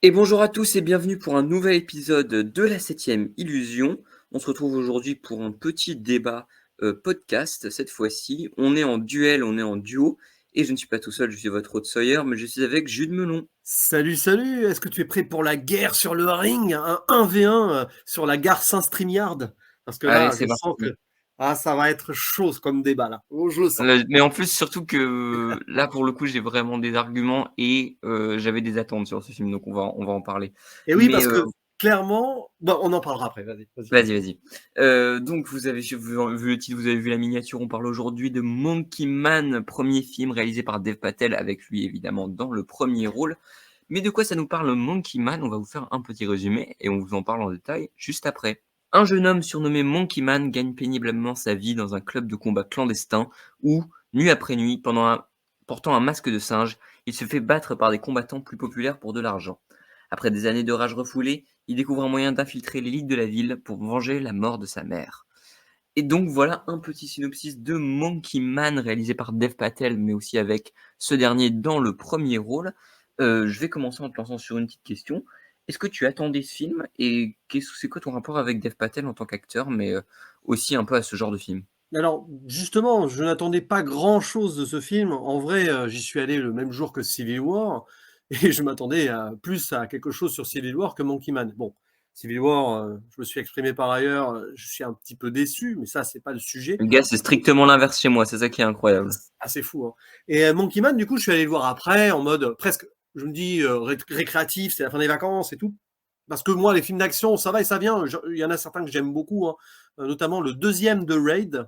Et bonjour à tous et bienvenue pour un nouvel épisode de la septième illusion. On se retrouve aujourd'hui pour un petit débat podcast. Cette fois-ci, on est en duel, on est en duo. Et je ne suis pas tout seul, je suis votre hôte Sawyer, mais je suis avec Jules Melon. Salut, salut! Est-ce que tu es prêt pour la guerre sur le ring? Un 1v1 sur la gare Saint-Streamyard? Parce que Allez, là, je c'est sens que parti. ça va être chaud comme débat là. Oh, je le sens. Mais en plus, surtout que là, pour le coup, j'ai vraiment des arguments et j'avais des attentes sur ce film, donc on va en parler. Et oui, Mais parce que clairement, bon, on en parlera après. Vas-y, vas-y, vas-y, continue. vas-y. Donc vous avez vu le titre, vous avez vu la miniature, on parle aujourd'hui de Monkey Man, premier film réalisé par Dev Patel, avec lui évidemment dans le premier rôle. Mais de quoi ça nous parle Monkey Man? On va vous faire un petit résumé et on vous en parle en détail juste après. Un jeune homme surnommé Monkey Man gagne péniblement sa vie dans un club de combat clandestin où, nuit après nuit, portant un masque de singe, il se fait battre par des combattants plus populaires pour de l'argent. Après des années de rage refoulée, il découvre un moyen d'infiltrer l'élite de la ville pour venger la mort de sa mère. Et donc voilà un petit synopsis de Monkey Man réalisé par Dev Patel, mais aussi avec ce dernier dans le premier rôle. Je vais commencer en te lançant sur une petite question. Est-ce que tu attendais ce film et c'est quoi ton rapport avec Dev Patel en tant qu'acteur, mais aussi un peu à ce genre de film? Alors, justement, je n'attendais pas grand-chose de ce film. En vrai, j'y suis allé le même jour que Civil War et je m'attendais plus à quelque chose sur Civil War que Monkey Man. Bon, Civil War, je me suis exprimé par ailleurs, je suis un petit peu déçu, mais ça, c'est pas le sujet. Le gars, c'est strictement l'inverse chez moi, c'est ça qui est incroyable. C'est assez fou, hein. Et Monkey Man, du coup, je suis allé le voir après, en mode presque, je me dis, récréatif, c'est la fin des vacances et tout. Parce que moi, les films d'action, ça va et ça vient. Il y en a certains que j'aime beaucoup, hein. Notamment le deuxième de Raid.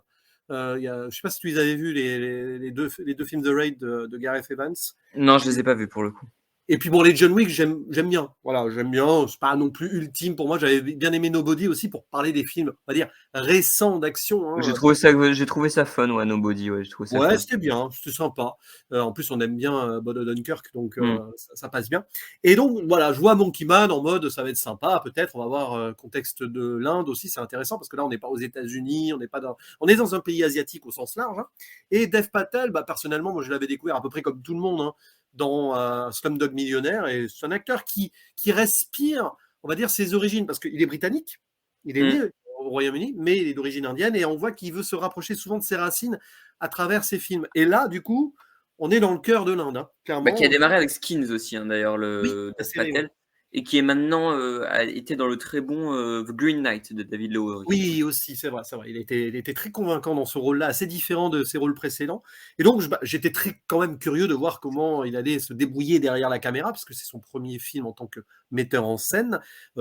Je sais pas si tu les avais vus, les deux films de Raid de Gareth Evans. Non, je les ai pas vus pour le coup. Et puis bon, les John Wick, j'aime bien. Voilà, j'aime bien. C'est pas non plus ultime pour moi. J'avais bien aimé Nobody aussi pour parler des films, on va dire, récents d'action, hein. J'ai trouvé ça fun, ouais, Nobody, ouais, j'ai trouvé ça Ouais, fun. c'était bien, c'était sympa. En plus, on aime bien Bob Odenkirk, donc Hmm. ça passe bien. Et donc, voilà, je vois Monkey Man en mode, ça va être sympa, peut-être. On va voir contexte de l'Inde aussi, c'est intéressant parce que là, on n'est pas aux États-Unis, on est dans un pays asiatique au sens large, hein. Et Dev Patel, bah, personnellement, moi, je l'avais découvert à peu près comme tout le monde, hein, dans Slumdog Millionnaire. Et c'est un acteur qui respire, on va dire, ses origines, parce qu'il est britannique, il est né Hmm. au Royaume-Uni, mais il est d'origine indienne, et on voit qu'il veut se rapprocher souvent de ses racines à travers ses films. Et là, du coup, on est dans le cœur de l'Inde, hein, Bah, qui a clairement. démarré avec Skins aussi, hein, d'ailleurs, Oui, le la Dev série, ouais. Patel, et qui est maintenant a été dans le très bon The Green Knight de David Lowery. Oui, aussi, c'est vrai, c'est vrai. Il était très convaincant dans ce rôle-là, assez différent de ses rôles précédents. Et donc, j'étais quand même curieux de voir comment il allait se débrouiller derrière la caméra, parce que c'est son premier film en tant que metteur en scène,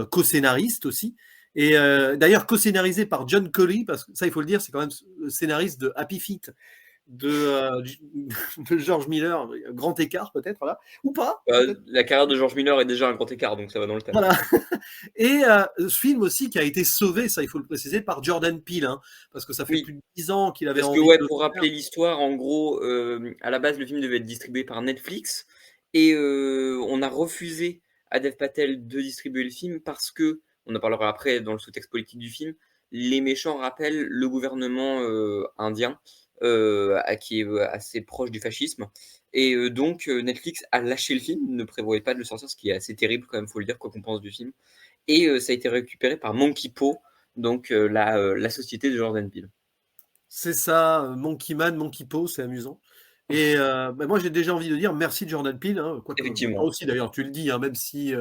co-scénariste aussi. Et d'ailleurs, co-scénarisé par John Colley, parce que ça, il faut le dire, c'est quand même le scénariste de Happy Feet, de, de George Miller, grand écart peut-être, voilà, ou pas, peut-être. La carrière de George Miller est déjà un grand écart, donc ça va dans le thème. Voilà. Et ce film aussi qui a été sauvé, ça il faut le préciser, par Jordan Peele, hein, parce que ça fait Oui, plus de 10 ans qu'il avait parce que envie de ouais, le pour faire. rappeler l'histoire, en gros, à la base, le film devait être distribué par Netflix, et on a refusé à Dev Patel de distribuer le film parce que, on en parlera après dans le sous-texte politique du film, les méchants rappellent le gouvernement indien, qui est assez proche du fascisme. Et donc Netflix a lâché le film, ne prévoyait pas de le sortir, ce qui est assez terrible quand même, faut le dire, quoi qu'on pense du film. Et ça a été récupéré par Monkey Paw, donc la société de Jordan Peele. C'est ça, Monkey Man, Monkey Paw, c'est amusant. Et bah, moi j'ai déjà envie de dire merci Jordan Peele, hein, quoique toi Effectivement. aussi d'ailleurs tu le dis, hein, même si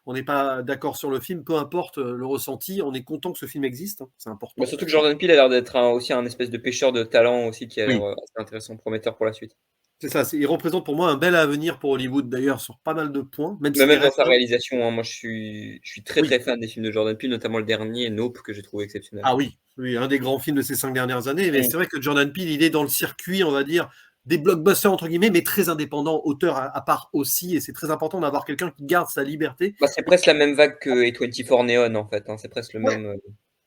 on n'est pas d'accord sur le film, peu importe le ressenti, on est content que ce film existe, hein, c'est Bah, important. surtout que Jordan Peele a l'air d'être aussi un espèce de pêcheur de talent aussi qui a l'air Oui. assez intéressant, prometteur pour la suite. C'est ça, il représente pour moi un bel avenir pour Hollywood d'ailleurs sur pas mal de points, même Mais s'il est même dans sa récent. réalisation, hein, moi je suis très Oui. très fan des films de Jordan Peele, notamment le dernier, Nope, que j'ai trouvé exceptionnel. Ah oui, oui, un des grands films de ces 5 dernières années. Mais Mm. c'est vrai que Jordan Peele, il est dans le circuit, on va dire, des blockbusters, entre guillemets, mais très indépendant, auteur à part aussi. Et c'est très important d'avoir quelqu'un qui garde sa liberté. Bah, c'est presque la même vague que A24 Neon en fait, hein, c'est presque le Ouais. même.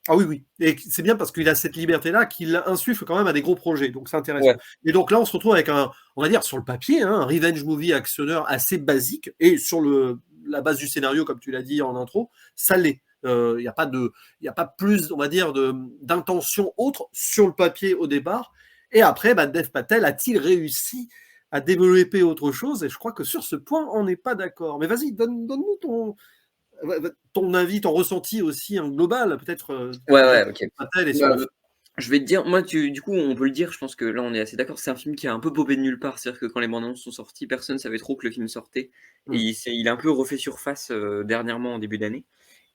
Ah oui, oui. Et c'est bien parce qu'il a cette liberté-là qu'il insuffle quand même à des gros projets. Donc c'est intéressant. Ouais. Et donc là, on se retrouve avec on va dire, sur le papier, hein, un revenge movie actionneur assez basique. Et sur la base du scénario, comme tu l'as dit en intro, ça l'est. Il n'y a pas il a pas plus, on va dire, d'intention autre sur le papier au départ. Et après, bah, Dev Patel a-t-il réussi à développer autre chose, et je crois que sur ce point, on n'est pas d'accord. Mais vas-y, donne-nous ton avis, ton ressenti aussi, global, peut-être, déjà Ouais, sur ok. Patel et sur Bah, le film. je vais te dire, moi, du coup, on peut le dire, je pense que là, on est assez d'accord, c'est un film qui a un peu popé de nulle part. C'est-à-dire que quand les bandes annonces sont sorties, personne savait trop que le film sortait. Et Mmh. il a un peu refait surface dernièrement en début d'année.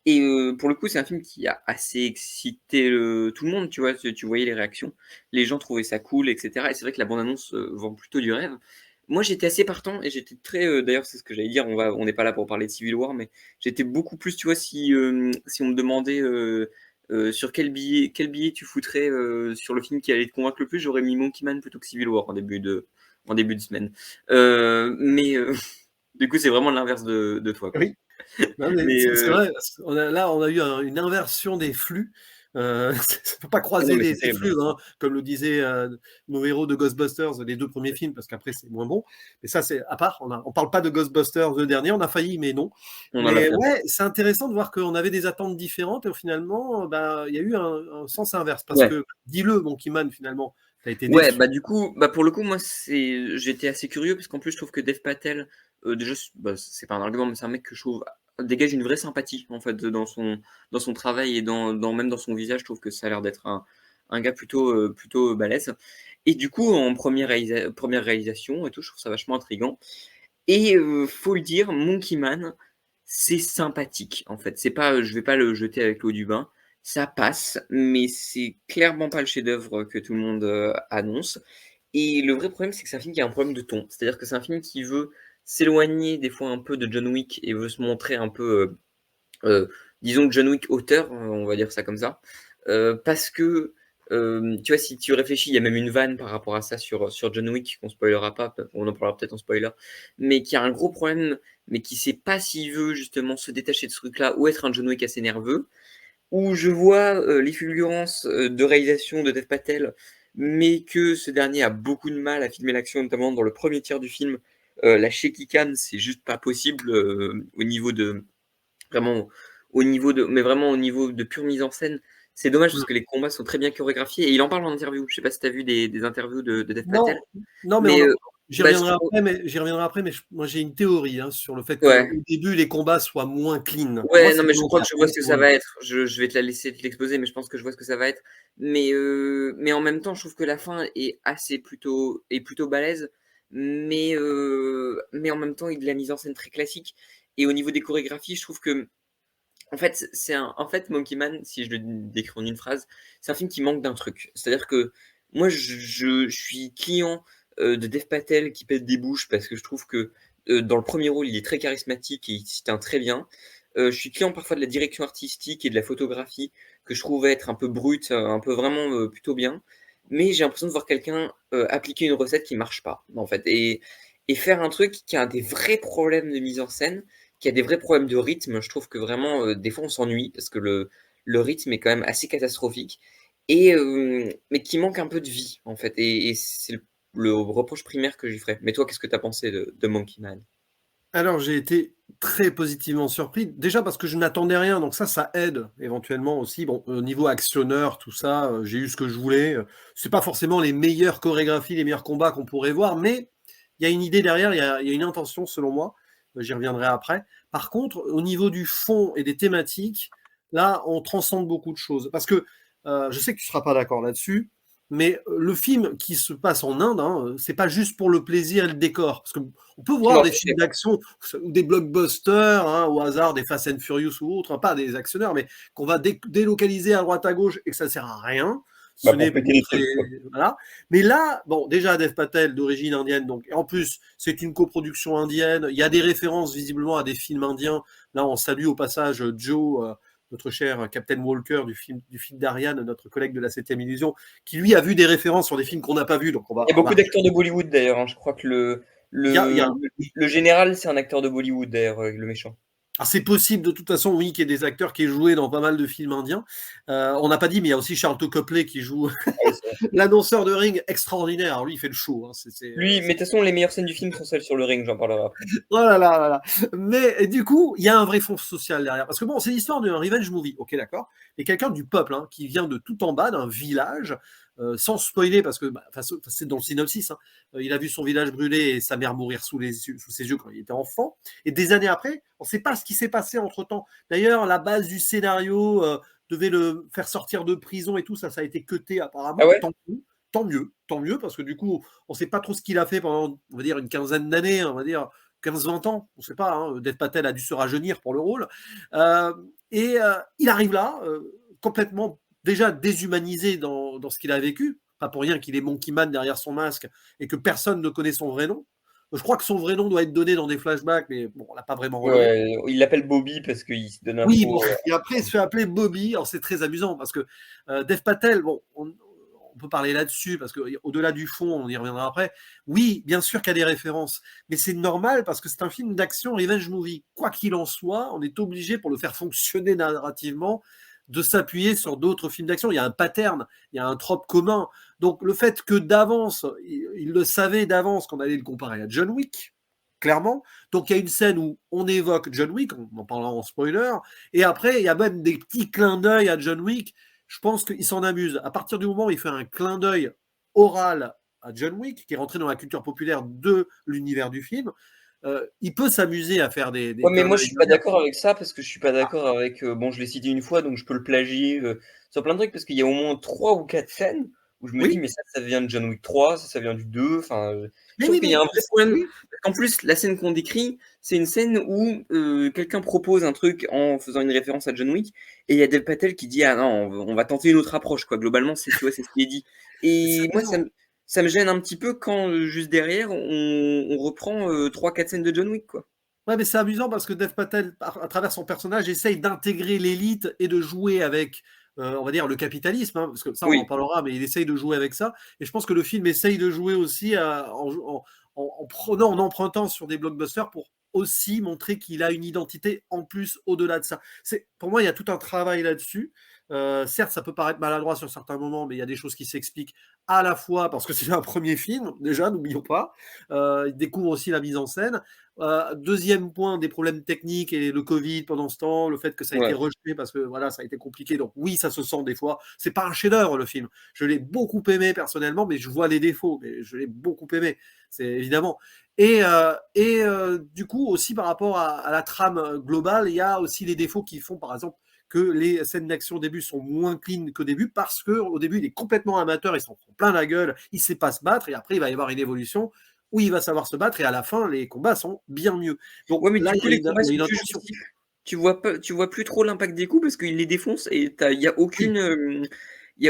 Et pour le coup, c'est un film qui a assez excité tout le monde, tu vois. Tu voyais les réactions. Les gens trouvaient ça cool, etc. Et c'est vrai que la bande annonce vend plutôt du rêve. Moi, j'étais assez partant et j'étais très. D'ailleurs, c'est ce que j'allais dire. On n'est pas là pour parler de Civil War, mais j'étais beaucoup plus, tu vois, si on me demandait sur quel billet tu foutrais sur le film qui allait te convaincre le plus, j'aurais mis Monkey Man plutôt que Civil War en début de semaine. Mais du coup, c'est vraiment l'inverse de toi, quoi. Oui. Non, mais Mais c'est vrai, on a eu une inversion des flux. Il faut pas ah non, croiser mais c'est les terrible. flux, hein, comme le disaient nos héros de Ghostbusters, les 2 premiers films, parce qu'après c'est moins bon. Mais ça, c'est à part. On parle pas de Ghostbusters le dernier, on a failli, mais non. On en l'a Mais fait. ouais, c'est intéressant de voir qu'on avait des attentes différentes et finalement, bah, il y a eu un sens inverse. Parce Ouais. que, dis-le, Monkey Man, finalement, tu as été Ouais, déçu. bah du coup, bah pour le coup, moi, j'étais assez curieux parce qu'en plus, je trouve que Dev Patel, déjà, bah, c'est pas un argument, mais c'est un mec que je trouve dégage une vraie sympathie en fait dans son travail et même dans son visage. Je trouve que ça a l'air d'être un gars plutôt balèze. Et du coup, en première réalisation et tout, je trouve ça vachement intriguant. Et faut le dire, Monkey Man, c'est sympathique, en fait. C'est pas, je vais pas le jeter avec l'eau du bain. Ça passe, mais c'est clairement pas le chef-d'œuvre que tout le monde annonce. Et le vrai problème, c'est que c'est un film qui a un problème de ton. C'est-à-dire que c'est un film qui veut s'éloigner des fois un peu de John Wick et veut se montrer un peu, disons, John Wick auteur, on va dire ça comme ça. Parce que, tu vois, si tu réfléchis, il y a même une vanne par rapport à ça sur John Wick, qu'on spoilera pas, on en parlera peut-être en spoiler, mais qui a un gros problème, mais qui sait pas s'il veut justement se détacher de ce truc-là ou être un John Wick assez nerveux. Où je vois les fulgurances de réalisation de Dev Patel, mais que ce dernier a beaucoup de mal à filmer l'action, notamment dans le premier tiers du film. La shaky cam, c'est juste pas possible au niveau de vraiment mais vraiment au niveau de pure mise en scène. C'est dommage parce que les combats sont très bien chorégraphiés et il en parle en interview. Je sais pas si tu as vu des interviews de Dev Patel, Non, non, mais mais j'y bah, reviendrai après, mais moi j'ai une théorie, hein, sur le fait qu'au ouais. début les combats soient moins clean. Moi, Ouais, non, c'est mais je crois volontaire, que je c'est vois une ce que ça théorie. va être. Je vais te la laisser te l'exposer, mais je pense que je vois ce que ça va être. Mais en même temps, je trouve que la fin est plutôt balèze, mais en même temps, il y a de la mise en scène très classique. Et au niveau des chorégraphies, je trouve que, en fait, Monkey Man, si je le décris en une phrase, c'est un film qui manque d'un truc. C'est-à-dire que moi, je suis client de Dev Patel qui pète des bouches parce que je trouve que dans le premier rôle, il est très charismatique et il s'y tient très bien. Je suis client parfois de la direction artistique et de la photographie que je trouve être un peu brute, un peu vraiment plutôt bien. Mais j'ai l'impression de voir quelqu'un appliquer une recette qui marche pas, en fait. Et faire un truc qui a des vrais problèmes de mise en scène, qui a des vrais problèmes de rythme. Je trouve que vraiment, des fois, on s'ennuie parce que le rythme est quand même assez catastrophique mais qui manque un peu de vie, en fait. Et c'est le reproche primaire que j'y ferais. Mais toi, qu'est-ce que tu as pensé de Monkey Man? Alors, j'ai été très positivement surpris. Déjà parce que je n'attendais rien, donc ça aide éventuellement aussi. Bon, au niveau actionneur, tout ça, j'ai eu ce que je voulais. C'est pas forcément les meilleures chorégraphies, les meilleurs combats qu'on pourrait voir, mais il y a une idée derrière, il y a une intention selon moi. J'y reviendrai après. Par contre, au niveau du fond et des thématiques, là, on transcende beaucoup de choses. Parce que je sais que tu seras pas d'accord là-dessus, mais le film qui se passe en Inde, hein, c'est pas juste pour le plaisir et le décor. Parce qu'on peut voir Non, des ça, je suis films d'accord. d'action ou des blockbusters, hein, au hasard, des Fast and Furious ou autres, hein, pas des actionneurs, mais qu'on va délocaliser à droite à gauche et que ça sert à rien. Ce Bah, n'est pour pour péter les montrer, trucs, quoi. voilà. Mais là, bon, déjà Dev Patel d'origine indienne, donc et en plus c'est une coproduction indienne. Il y a des références visiblement à des films indiens. Là, on salue au passage Joe, notre cher Captain Walker du film d'Ariane, notre collègue de la 7e illusion, qui lui a vu des références sur des films qu'on n'a pas vus. Donc Il y a on va beaucoup d'acteurs de Bollywood, d'ailleurs, hein. Je crois que le, il y le, a le général, c'est un acteur de Bollywood, d'ailleurs, le méchant. Ah, c'est possible de toute façon, oui, qu'il y ait des acteurs qui aient joué dans pas mal de films indiens. On n'a pas dit, mais il y a aussi Charlton Copley qui joue Ah oui, c'est vrai. l'annonceur de ring extraordinaire. Alors lui, il fait le show, hein. Lui, mais de toute façon, les meilleures scènes du film sont celles sur le ring, j'en parlerai après. Oh là là là là. Mais du coup, il y a un vrai fond social derrière. Parce que bon, c'est l'histoire d'un revenge movie, ok, d'accord. Et quelqu'un du peuple, hein, qui vient de tout en bas, d'un village, sans spoiler, parce que c'est dans le synopsis, hein, il a vu son village brûler et sa mère mourir sous ses yeux quand il était enfant. Et des années après, on ne sait pas ce qui s'est passé entre-temps. D'ailleurs, la base du scénario devait le faire sortir de prison et tout, ça a été cuté apparemment. Ah ouais? Tant mieux, parce que du coup, on ne sait pas trop ce qu'il a fait pendant, on va dire, une quinzaine d'années, on va dire 15-20 ans, on ne sait pas, hein. Dev Patel a dû se rajeunir pour le rôle. Il arrive là, complètement déjà déshumanisé dans ce qu'il a vécu, pas pour rien qu'il est Monkey Man derrière son masque et que personne ne connaît son vrai nom. Je crois que son vrai nom doit être donné dans des flashbacks, mais bon, on l'a pas vraiment relevé. Ouais, il l'appelle Bobby parce qu'il se donne un Oui, faux. bon, et après il se fait appeler Bobby. Alors c'est très amusant parce que Dev Patel, bon, on peut parler là-dessus parce qu'au-delà du fond, on y reviendra après. Oui, bien sûr qu'il y a des références, mais c'est normal parce que c'est un film d'action revenge movie. Quoi qu'il en soit, on est obligé pour le faire fonctionner narrativement de s'appuyer sur d'autres films d'action. Il y a un pattern, il y a un trope commun. Donc le fait que d'avance, il le savait d'avance qu'on allait le comparer à John Wick, clairement. Donc il y a une scène où on évoque John Wick, on en parlera en spoiler, et après il y a même des petits clins d'œil à John Wick. Je pense qu'il s'en amuse. À partir du moment où il fait un clin d'œil oral à John Wick, qui est rentré dans la culture populaire de l'univers du film, il peut s'amuser à faire des Ouais, mais clins moi je d'œil suis pas derrière. d'accord avec ça parce que je suis pas d'accord avec. Bon, je l'ai cité une fois donc je peux le plagier sur plein de trucs parce qu'il y a au moins 3 ou 4 scènes où je me dis, Oui, mais ça vient de John Wick 3, ça vient du 2. Enfin, je mais trouve oui, qu'il y a un vrai problème. oui, Parce qu'en plus, la scène qu'on décrit, c'est une scène où quelqu'un propose un truc en faisant une référence à John Wick et il y a Dev Patel qui dit, ah non, on va tenter une autre approche, quoi. Globalement, tu vois, c'est ce qui est dit. c'est Et moi, amusant. ça me gêne un petit peu quand juste derrière, on reprend 3, 4 scènes de John Wick, quoi. Ouais, mais c'est amusant parce que Dev Patel, à travers son personnage, essaye d'intégrer l'élite et de jouer avec, on va dire, le capitalisme, hein, parce que ça, on en Oui. parlera, mais il essaye de jouer avec ça. Et je pense que le film essaye de jouer aussi en empruntant sur des blockbusters pour aussi montrer qu'il a une identité en plus au-delà de ça. Pour moi, il y a tout un travail là-dessus. Certes, ça peut paraître maladroit sur certains moments, mais il y a des choses qui s'expliquent à la fois parce que c'est un premier film, déjà, n'oublions pas. Il découvre aussi la mise en scène. Deuxième point, des problèmes techniques et le Covid pendant ce temps, le fait que ça a été Ouais. rejeté parce que voilà, ça a été compliqué. Donc oui, ça se sent des fois. C'est pas un chef-d'œuvre le film. Je l'ai beaucoup aimé personnellement, mais je vois les défauts. Mais je l'ai beaucoup aimé, c'est évidemment. Du coup aussi par rapport à la trame globale, il y a aussi les défauts qui font par exemple que les scènes d'action au début sont moins clean qu'au début parce que au début il est complètement amateur, il s'en prend plein la gueule, il sait pas se battre et après il va y avoir une évolution où il va savoir se battre et à la fin les combats sont bien mieux. Donc Ouais, mais là du coup, les combats il y a sont une plus intention. justifs. Tu vois plus trop l'impact des coups parce qu'il les défonce et il y a Oui.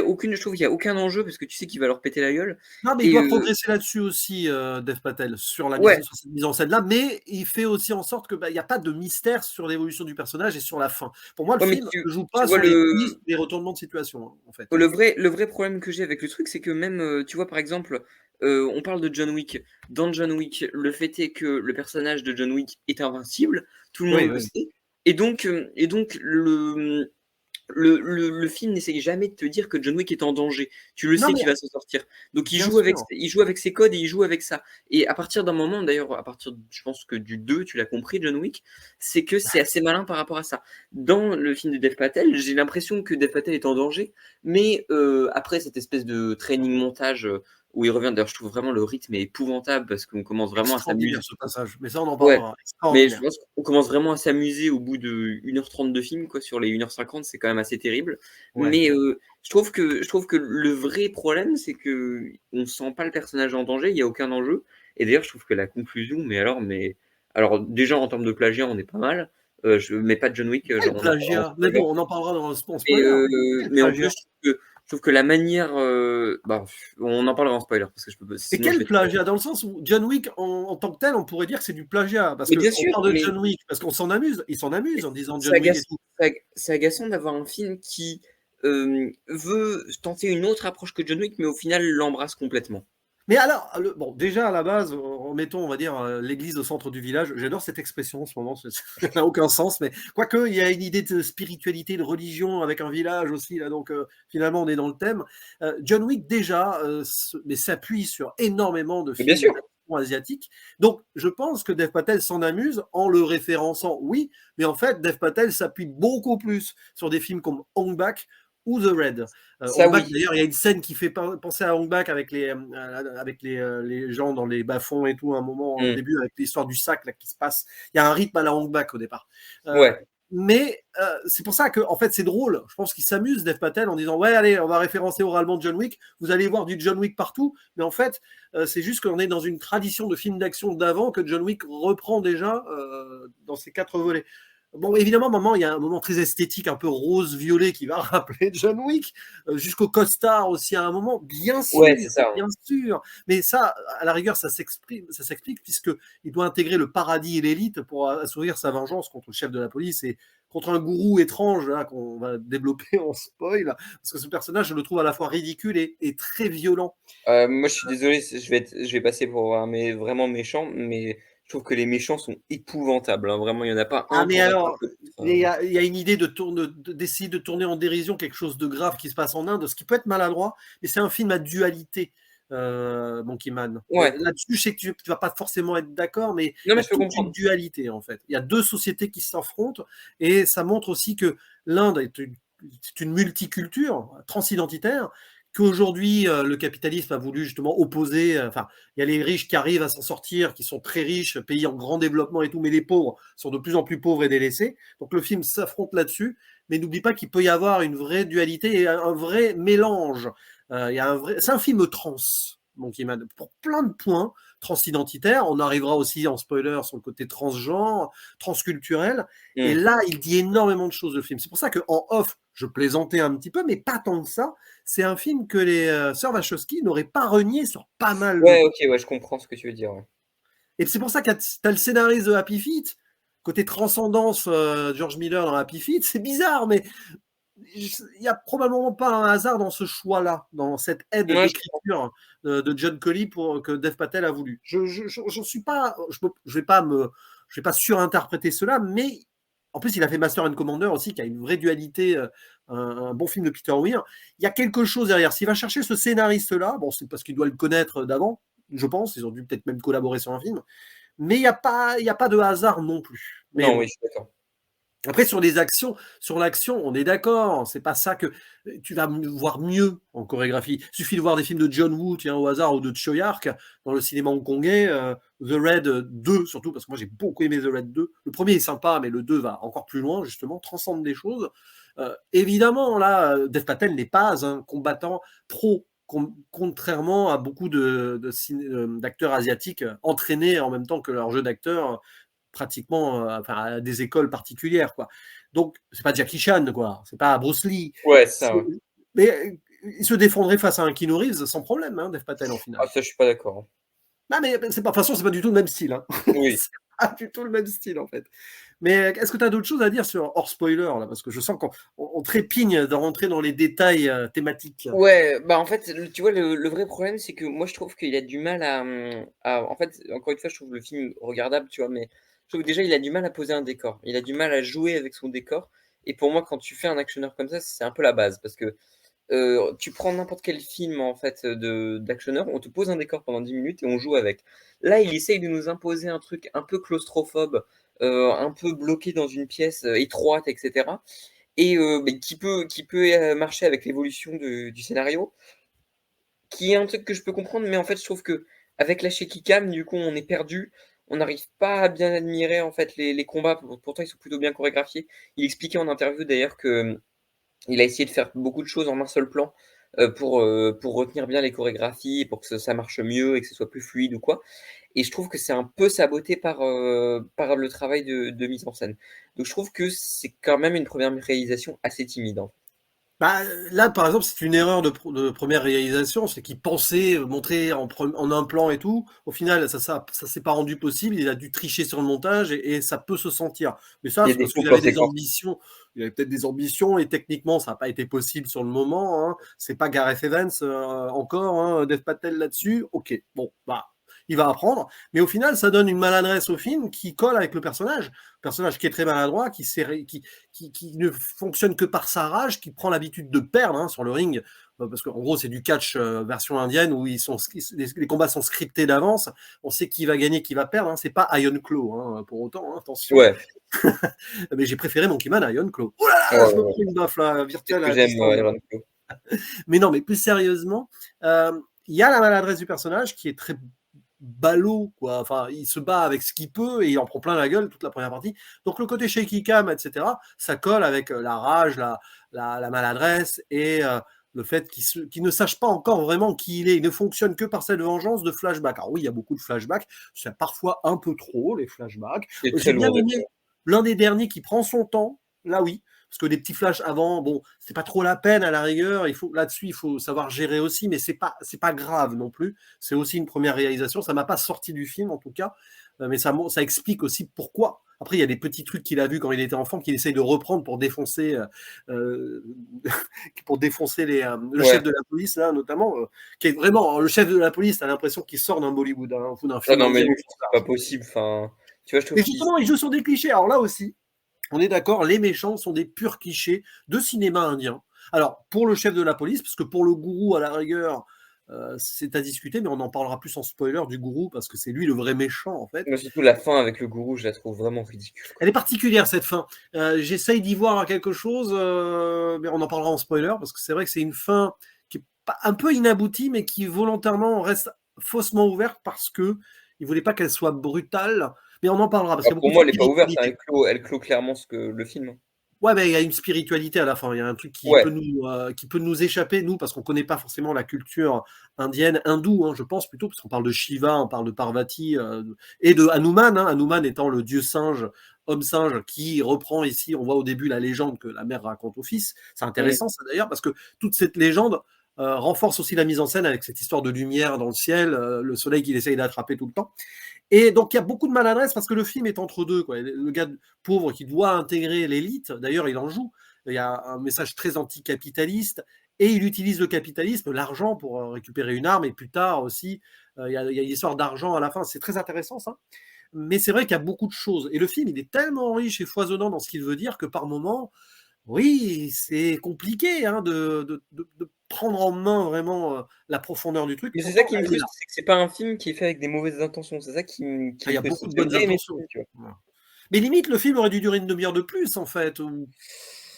aucune, je trouve, il y a aucun enjeu parce que tu sais qu'il va leur péter la gueule. Non, mais il Et doit progresser là-dessus aussi, Dev Patel, sur ouais, cette mise en scène-là, mais il fait aussi en sorte que il n'y a pas de mystère sur l'évolution du personnage et sur la fin. Pour moi, le ouais, mais film ne joue tu pas vois sur les twists, les retournements de situation, hein, en fait. le vrai problème que j'ai avec le truc, c'est que même, tu vois, par exemple, on parle de John Wick. Dans John Wick, le fait est que le personnage de John Wick est invincible, tout le Oui, monde le oui. sait, et donc le film n'essaye jamais de te dire que John Wick est en danger. Tu le Non, sais mais qu'il va s'en sortir. Donc bien sûr. il joue avec ses codes et il joue avec ça. Et à partir d'un moment, d'ailleurs, je pense que du 2 tu l'as compris, John Wick, c'est que c'est assez malin par rapport à ça. Dans le film de Dev Patel, j'ai l'impression que Dev Patel est en danger, mais après cette espèce de training montage où il revient, d'ailleurs, je trouve vraiment le rythme est épouvantable parce qu'on commence vraiment à s'amuser. Extraordinaire ce passage, mais ça on en Ouais, parlera. mais je Extraordinaire. pense qu'on commence vraiment à s'amuser au bout de 1h30 de film, quoi, sur les 1h50, c'est quand même assez terrible. Ouais. Mais je trouve que le vrai problème, c'est que on sent pas le personnage en danger, il y a aucun enjeu. Et d'ailleurs, je trouve que la conclusion, alors déjà en termes de plagiat, on est pas mal. Je mets pas John Wick, Quel on en parlera en plagiat! Mais spoiler. bon, on en parlera dans en spoiler. Quel Mais en plus, plagiat! je trouve que la manière, on en parlera en spoiler parce que Et sinon je quel vais trop. plagiat? Dans le sens où John Wick, en tant que tel, on pourrait dire que c'est du plagiat, parce Mais bien qu'on sûr, parle de John Wick, parce qu'on s'en amuse. Ils s'en amusent en disant c'est John Wick et agaçant, tout. c'est agaçant d'avoir un film qui veut tenter une autre approche que John Wick, mais au final l'embrasse complètement. Mais alors, bon, déjà à la base, remettons, on va dire, l'église au centre du village. J'adore cette expression en ce moment, ça n'a aucun sens, mais quoique, il y a une idée de spiritualité, de religion avec un village aussi, là, donc finalement, on est dans le thème. John Wick, déjà, mais s'appuie sur énormément de Mais bien films sûr, d'action asiatiques. Donc, je pense que Dev Patel s'en amuse en le référençant, oui, mais en fait, Dev Patel s'appuie beaucoup plus sur des films comme Hong Bak, ou The Raid. Ça Hong Bak, oui. d'ailleurs, il y a une scène qui fait penser à Hong Bak avec les gens dans les bas-fonds et tout, à un moment au Mm. début, avec l'histoire du sac là, qui se passe. Il y a un rythme à la Hong Bak au départ. Ouais. Mais c'est pour ça que en fait c'est drôle. Je pense qu'il s'amuse Dev Patel en disant ouais allez on va référencer oralement John Wick. Vous allez voir du John Wick partout. Mais en fait c'est juste qu'on est dans une tradition de films d'action d'avant que John Wick reprend déjà dans ses 4 volets. Bon, évidemment, maman, il y a un moment très esthétique, un peu rose-violet, qui va rappeler John Wick, jusqu'au costard aussi à un moment, Ouais, c'est ça. bien sûr. Mais ça, à la rigueur, ça s'explique, puisqu'il doit intégrer le paradis et l'élite pour assouvir sa vengeance contre le chef de la police et contre un gourou étrange, là, qu'on va développer en spoil, parce que ce personnage, je le trouve à la fois ridicule et très violent. Moi, je suis désolé, je vais passer pour vraiment méchant, mais je trouve que les méchants sont épouvantables, hein. Vraiment, il n'y en a pas Ah, un mais pour battre un alors, peu. il y a une idée d'essayer de tourner en dérision quelque chose de grave qui se passe en Inde, ce qui peut être maladroit, mais c'est un film à dualité, Monkey Man. Ouais. Là-dessus, je sais que tu ne vas pas forcément être d'accord, mais Non, il y mais a je peux toute une comprendre. dualité, en fait. Il y a deux sociétés qui s'affrontent, et ça montre aussi que l'Inde c'est une multiculture transidentitaire, qu'aujourd'hui, le capitalisme a voulu justement opposer, enfin, il y a les riches qui arrivent à s'en sortir, qui sont très riches, pays en grand développement et tout, mais les pauvres sont de plus en plus pauvres et délaissés. Donc le film s'affronte là-dessus, mais n'oublie pas qu'il peut y avoir une vraie dualité et un vrai mélange. C'est un film trans, donc il pour plein de points transidentitaires. On arrivera aussi en spoiler sur le côté transgenre, transculturel. Et Mm. là, il dit énormément de choses le film. C'est pour ça qu'en off, je plaisantais un petit peu, mais pas tant que ça. C'est un film que les sœurs Wachowski n'auraient pas renié sur pas mal de Ouais, ok, points. ouais, je comprends ce que tu veux dire. Ouais. Et c'est pour ça que tu as le scénariste de Happy Feet, côté transcendance George Miller dans Happy Feet, c'est bizarre, mais il n'y a probablement pas un hasard dans ce choix-là, dans cette aide Ouais, je comprends. d'écriture de John Colley pour que Dev Patel a voulu. Je suis pas, je vais pas surinterpréter cela, mais en plus il a fait Master and Commander aussi, qui a une vraie dualité, un bon film de Peter Weir. Il y a quelque chose derrière. S'il va chercher ce scénariste-là, bon, c'est parce qu'il doit le connaître d'avant, je pense. Ils ont dû peut-être même collaborer sur un film, mais il y a pas de hasard non plus. Mais Non, bon. oui, je suis d'accord. Après, sur l'action, on est d'accord. C'est pas ça que tu vas voir mieux en chorégraphie. Il suffit de voir des films de John Woo, tiens, au hasard, ou de Choi Ark dans le cinéma hongkongais. The Raid 2, surtout, parce que moi j'ai beaucoup aimé The Raid 2. Le premier est sympa, mais le 2 va encore plus loin, justement, transcende des choses. Évidemment, là, Dev Patel n'est pas un combattant pro, contrairement à beaucoup d'acteurs asiatiques entraînés en même temps que leur jeu d'acteur pratiquement enfin, à des écoles particulières, quoi. Donc, c'est pas Jackie Chan, quoi. C'est pas Bruce Lee. Ouais, c'est ça, ouais. Mais il se défendrait face à un Keanu Reeves sans problème, hein, Dev Patel, en Ah, finale. ça, je suis pas d'accord, hein. Non, mais c'est pas, de toute façon, c'est pas du tout le même style. Hein. Oui. C'est pas du tout le même style, en fait. Mais est-ce que tu as d'autres choses à dire sur hors spoiler, là? Parce que je sens qu'on trépigne de rentrer dans les détails thématiques. Ouais, bah en fait, tu vois, le vrai problème, c'est que moi, je trouve qu'il a du mal en fait, encore une fois, je trouve le film regardable, tu vois, mais je trouve que déjà, il a du mal à poser un décor. Il a du mal à jouer avec son décor. Et pour moi, quand tu fais un actionneur comme ça, c'est un peu la base. Parce que tu prends n'importe quel film, en fait, d'actionneur, on te pose un décor pendant 10 minutes et on joue avec. Là, il essaye de nous imposer un truc un peu claustrophobe, un peu bloqué dans une pièce étroite, etc. Et mais qui peut marcher avec l'évolution du scénario, qui est un truc que je peux comprendre, mais en fait, je trouve que avec la shaky cam, du coup, on est perdu. On n'arrive pas à bien admirer en fait les combats. Pourtant, ils sont plutôt bien chorégraphiés. Il expliquait en interview d'ailleurs que il a essayé de faire beaucoup de choses en un seul plan pour retenir bien les chorégraphies, pour que ça marche mieux et que ce soit plus fluide ou quoi. Et je trouve que c'est un peu saboté par le travail de mise en scène. Donc je trouve que c'est quand même une première réalisation assez timide, hein. Bah, là, par exemple, c'est une erreur de première réalisation, c'est qu'il pensait montrer en un plan et tout. Au final, ça s'est pas rendu possible. Il a dû tricher sur le montage et ça peut se sentir. Mais ça, Il y a c'est des parce faux qu'il plans avait des séquences. ambitions. Il avait peut-être des ambitions et techniquement, ça n'a pas été possible sur le moment. Hein. C'est pas Gareth Evans encore, hein, Dev Patel là-dessus. Ok, bon, bah, il va apprendre. Mais au final, ça donne une maladresse au film qui colle avec le personnage. Le personnage qui est très maladroit, qui ne fonctionne que par sa rage, qui prend l'habitude de perdre hein, sur le ring. parce qu'en gros, c'est du catch version indienne où les combats sont scriptés d'avance. On sait qui va gagner, qui va perdre. Hein. C'est pas Iron Claw, hein, pour autant, hein, attention. Ouais. Mais j'ai préféré Monkey Man à Iron Claw. Oh là là, je me prends une baffe là, virtuelle à J'aime distance. Iron Claw. Mais non, mais plus sérieusement, il y a la maladresse du personnage qui est très ballot, quoi. Enfin, il se bat avec ce qu'il peut et il en prend plein la gueule toute la première partie. Donc le côté shaky cam, etc., ça colle avec la rage, la maladresse et le fait qu'il ne sache pas encore vraiment qui il est. Il ne fonctionne que par cette vengeance de flashback. Alors oui, il y a beaucoup de flashbacks. C'est parfois un peu trop, les flashbacks. J'ai bien aimé l'un des derniers qui prend son temps. Là, oui. Parce que des petits flashs avant, bon, c'est pas trop la peine à la rigueur. Là-dessus, il faut savoir gérer aussi, mais c'est pas grave non plus. C'est aussi une première réalisation. Ça m'a pas sorti du film en tout cas, mais ça explique aussi pourquoi. Après, il y a des petits trucs qu'il a vus quand il était enfant qu'il essaye de reprendre pour défoncer, le chef de la police là, notamment, qui est vraiment le chef de la police. T'as l'impression qu'il sort d'un Bollywood, hein, ou d'un film. Non, mais lui, c'est pas possible. Enfin, tu vois, je trouve. Et justement, il joue sur des clichés. Alors là aussi. On est d'accord, les méchants sont des purs clichés de cinéma indien. Alors, pour le chef de la police, parce que pour le gourou, à la rigueur, c'est à discuter, mais on en parlera plus en spoiler du gourou, parce que c'est lui le vrai méchant, en fait. Mais surtout, la fin avec le gourou, je la trouve vraiment ridicule. Elle est particulière, cette fin. J'essaye d'y voir quelque chose, mais on en parlera en spoiler, parce que c'est vrai que c'est une fin qui est un peu inaboutie, mais qui volontairement reste faussement ouverte, parce que il voulait pas qu'elle soit brutale. Mais on en parlera, parce qu'il y a beaucoup pour moi, de elle n'est pas ouverte, spiritualité. elle clôt clairement le film. Ouais, mais il y a une spiritualité à la fin. Il y a un truc qui peut nous échapper, nous, parce qu'on connaît pas forcément la culture indienne, hindoue, hein, je pense plutôt, parce qu'on parle de Shiva, on parle de Parvati et de Hanuman, hein, Hanuman étant le dieu singe, homme singe, qui reprend ici, on voit au début la légende que la mère raconte au fils. C'est intéressant, ça d'ailleurs, parce que toute cette légende renforce aussi la mise en scène avec cette histoire de lumière dans le ciel, le soleil qu'il essaye d'attraper tout le temps. Et donc, il y a beaucoup de maladresse parce que le film est entre deux, quoi. Le gars pauvre qui doit intégrer l'élite, d'ailleurs, il en joue. Il y a un message très anticapitaliste et il utilise le capitalisme, l'argent pour récupérer une arme. Et plus tard aussi, il y a une histoire d'argent à la fin. C'est très intéressant, ça. Mais c'est vrai qu'il y a beaucoup de choses. Et le film, il est tellement riche et foisonnant dans ce qu'il veut dire que par moments, oui, c'est compliqué hein, de prendre en main vraiment la profondeur du truc. Mais c'est ça Pourtant, qui me elle est là. frustre, c'est que c'est pas un film qui est fait avec des mauvaises intentions. C'est ça qui me Il y a frustre. beaucoup de bonnes J'aimerais aimer ce intentions. film, tu vois. Voilà. Mais limite, le film aurait dû durer une demi-heure de plus, en fait. Ou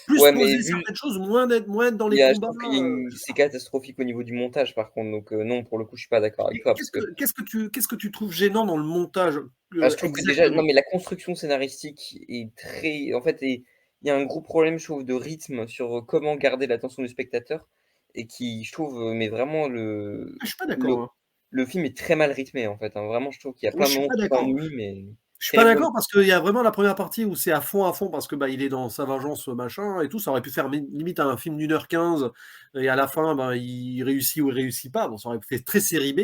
plus Ouais, mais poser certaines choses, moins être dans les je combats. trouve c'est catastrophique au niveau du montage, par contre. Donc, non, pour le coup, je suis pas d'accord avec Et toi. Parce que qu'est-ce que tu trouves gênant dans le montage je trouve que déjà, non, exactement? mais la construction scénaristique est très. En fait, il y a un gros problème, je trouve, de rythme sur comment garder l'attention du spectateur. Et qui, je trouve, mais vraiment, Ah, je suis pas d'accord. le, Hein. le film est très mal rythmé, en fait. Hein. Vraiment, je trouve qu'il y a Moi, plein je de suis moments pas qui d'accord. t'ennuient, mais Je suis pas terriblement. d'accord parce qu'il y a vraiment la première partie où c'est à fond parce que bah, il est dans sa vengeance machin et tout. Ça aurait pu faire limite un film d'1h15 et à la fin bah, il réussit ou il réussit pas. Bon, ça aurait fait très série B.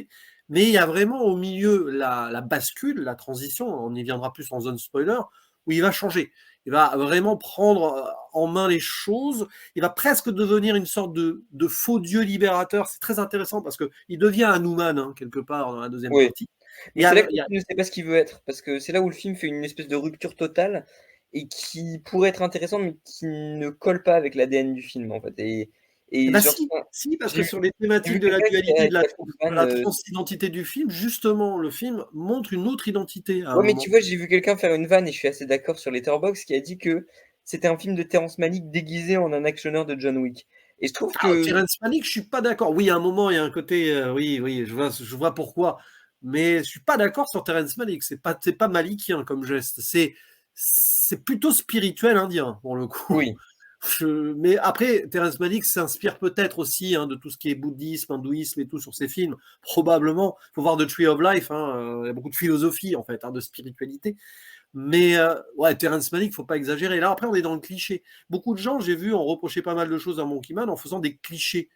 Mais il y a vraiment au milieu la bascule, la transition. On y viendra plus en zone spoiler où il va changer. Il va vraiment prendre en main les choses. Il va presque devenir une sorte de faux dieu libérateur. C'est très intéressant parce que il devient Hanuman hein, quelque part dans la deuxième Oui. partie. Mais c'est là que le film ne sait pas ce qu'il veut être, parce que c'est là où le film fait une espèce de rupture totale et qui pourrait être intéressant, mais qui ne colle pas avec l'ADN du film, en fait. Et Bah genre, si, parce j'ai que vu, sur les j'ai vu thématiques de la quelqu'un dualité, qui a fait de la transidentité du film, justement, le film montre une autre identité à un Ouais, mais moment. tu vois, j'ai vu quelqu'un faire une vanne, et je suis assez d'accord sur Letterboxd, qui a dit que c'était un film de Terrence Malick déguisé en un actionneur de John Wick. Et je trouve Ah, que. Terrence Malick, je suis pas d'accord. Oui, à un moment, il y a un côté, oui, je vois pourquoi. Mais je suis pas d'accord sur Terrence Malick. C'est pas malikien comme geste. C'est plutôt spirituel indien, pour le coup. Oui, Mais après, Terrence Malick s'inspire peut-être aussi hein, de tout ce qui est bouddhisme, hindouisme et tout sur ses films. Probablement. Il faut voir The Tree of Life. Hein, il y a beaucoup de philosophie, en fait, hein, de spiritualité. Mais ouais, Terrence Malick, faut pas exagérer. Là, après, on est dans le cliché. Beaucoup de gens, j'ai vu, ont reproché pas mal de choses à Monkey Man en faisant des clichés.